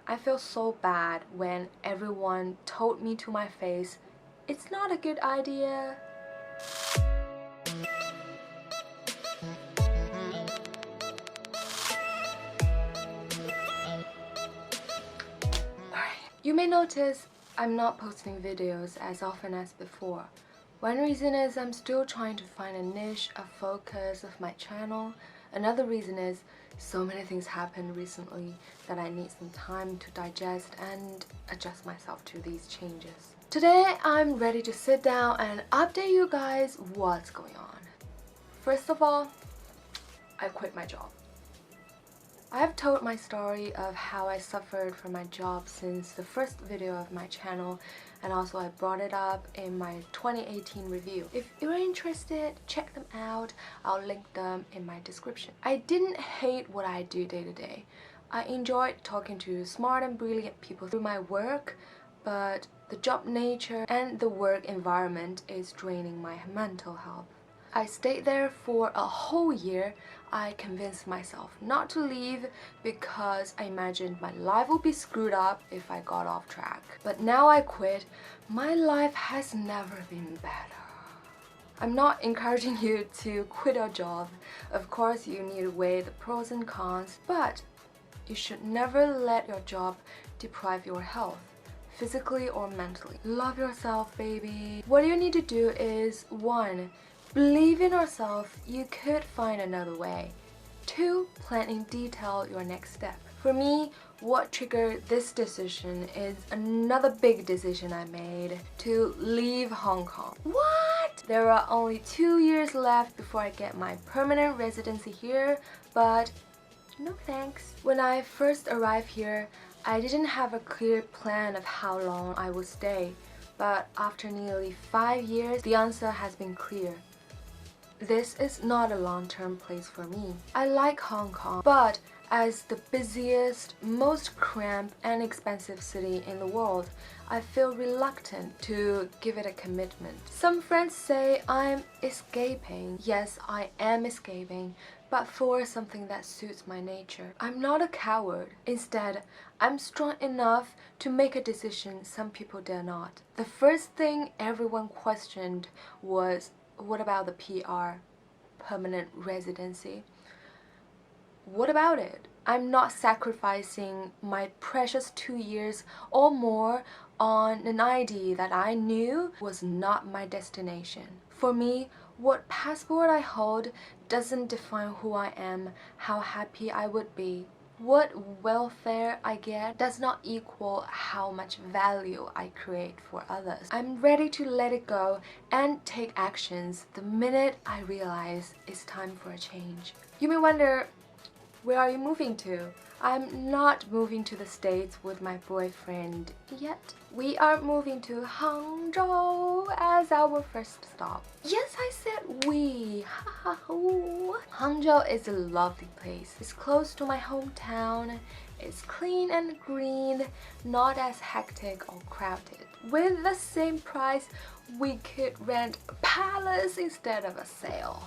I feel so bad when everyone told me to my face, it's not a good idea. You may notice I'm not posting videos as often as before. One reason is I'm still trying to find a niche, a focus of my channel. Another reason is so many things happened recently that I need some time to digest and adjust myself to these changes. Today I'm ready to sit down and update you guys what's going on. First of all, I quit my job. I have told my story of how I suffered from my job since the first video of my channel, and also I brought it up in my 2018 review. If you're interested, check them out. I'll link them in my description. I didn't hate what I do day to day. I enjoyed talking to smart and brilliant people through my work, but the job nature and the work environment is draining my mental health. I stayed there for a whole year. I convinced myself not to leave because I imagined my life would be screwed up if I got off track. But now I quit. My life has never been better. I'm not encouraging you to quit your job. Of course, you need to weigh the pros and cons, but you should never let your job deprive your health, physically or mentally. Love yourself, baby. What you need to do is 1. Believe in yourself, you could find another way. 2. Plan in detail your next step. For me, what triggered this decision is another big decision I made to leave Hong Kong. What? There are only 2 years left before I get my permanent residency here, but no thanks. When I first arrived here, I didn't have a clear plan of how long I would stay, but after nearly 5 years, the answer has been clear. This is not a long-term place for me. I like Hong Kong, but as the busiest, most cramped and expensive city in the world, I feel reluctant to give it a commitment. Some friends say I'm escaping. Yes, I am escaping, but for something that suits my nature. I'm not a coward. Instead, I'm strong enough to make a decision some people dare not. The first thing everyone questioned was, what about the PR, permanent residency? What about it? I'm not sacrificing my precious 2 years or more on an idea that I knew was not my destination. For me, what passport I hold doesn't define who I am, how happy I would be. What welfare I get does not equal how much value I create for others. I'm ready to let it go and take actions the minute I realize it's time for a change. You may wonder, where are you moving to? I'm not moving to the States with my boyfriend yet. We are moving to Hangzhou as our first stop. Yes, I said we. Hangzhou is a lovely place. It's close to my hometown. It's clean and green, not as hectic or crowded. With the same price, we could rent a palace instead of a sail.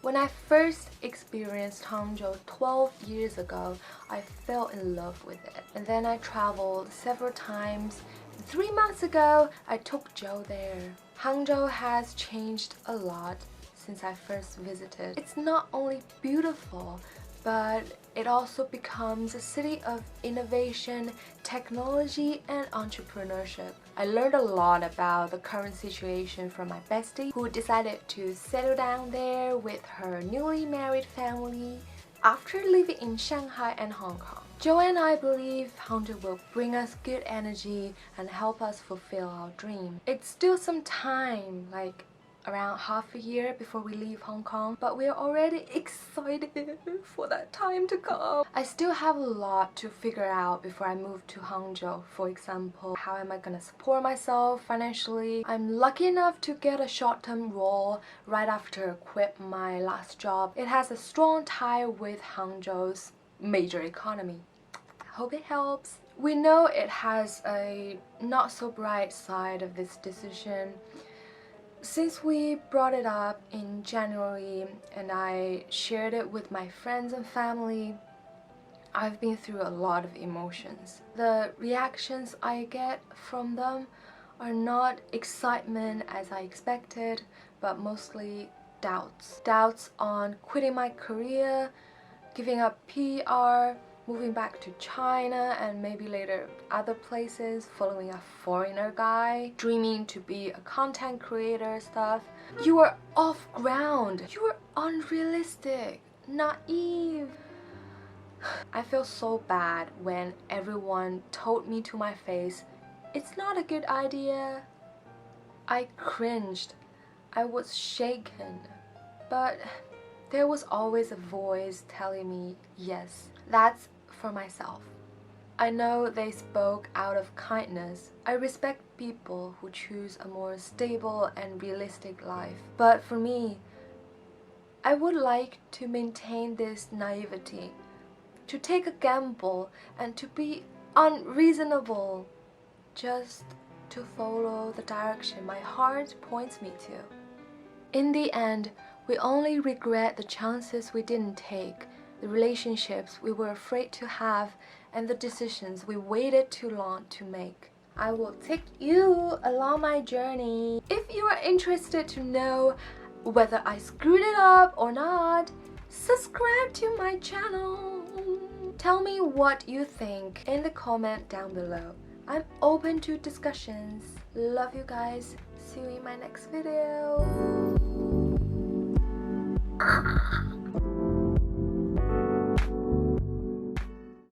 When I first experienced Hangzhou 12 years ago, I fell in love with it. And then I traveled several times. 3 months ago, I took Joe there. Hangzhou has changed a lot since I first visited. It's not only beautiful, but it also becomes a city of innovation, technology, and entrepreneurship. I learned a lot about the current situation from my bestie, who decided to settle down there with her newly married family after living in Shanghai and Hong Kong. Joe and I believe Hangzhou will bring us good energy and help us fulfill our dream. It's still some time, like around half a year before we leave Hong Kong, but we're already excited for that time to come. I still have a lot to figure out before I move to Hangzhou. For example, how am I gonna support myself financially? I'm lucky enough to get a short-term role right after I quit my last job. It has a strong tie with Hangzhou's major economy. I hope it helps. We know it has a not so bright side of this decision. Since we brought it up in January and I shared it with my friends and family, I've been through a lot of emotions. The reactions I get from them are not excitement as I expected, but mostly doubts. Doubts on quitting my career, giving up PR, moving back to China and maybe later other places, following a foreigner guy, dreaming to be a content creator stuff. You are off ground. You are unrealistic, naive. I feel so bad when everyone told me to my face, it's not a good idea. I cringed. I was shaken. But there was always a voice telling me, yes, that's for myself. I know they spoke out of kindness. I respect people who choose a more stable and realistic life. But for me, I would like to maintain this naivety, to take a gamble and to be unreasonable, just to follow the direction my heart points me to. In the end, we only regret the chances we didn't take, the relationships we were afraid to have, and the decisions we waited too long to make. I will take you along my journey. If you are interested to know whether I screwed it up or not, subscribe to my channel. Tell me what you think in the comment down below. I'm open to discussions. Love you guys. See you in my next video.